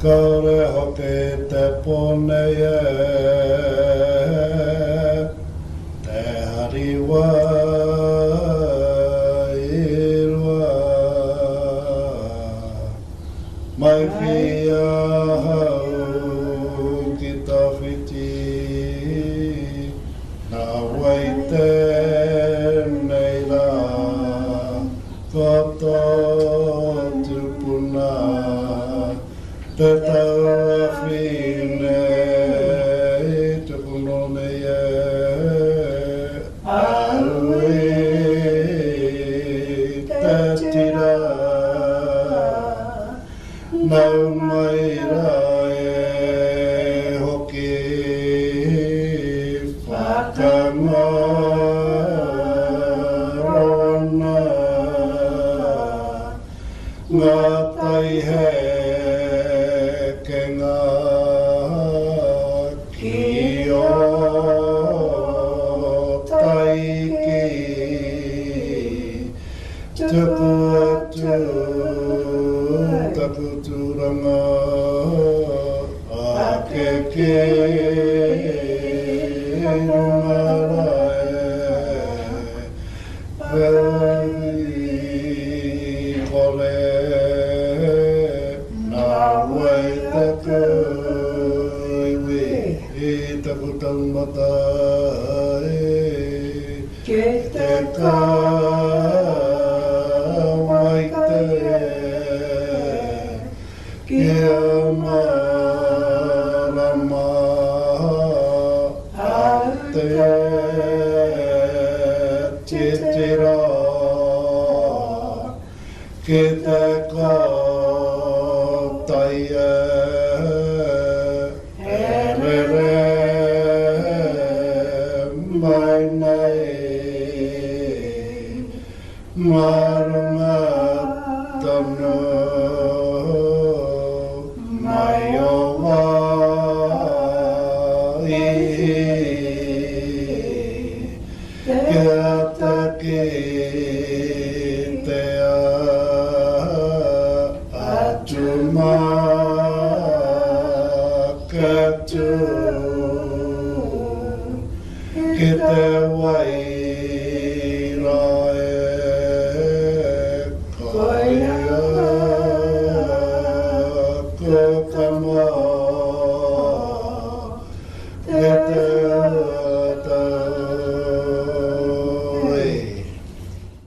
Kore hoke te pone e te hariwa irua mai whia hau ki ta whiti nā waite nei rā kata tupuna te tau a whine te punone e aue te tira nau mai rā e hoki whakangarona ngā tai he Taputuranga akeke marae Pei kole nā wai taku iwi I taputaumata ke te ka Kia marama te titira ki te kātai rere mai nei marunga tanu Get the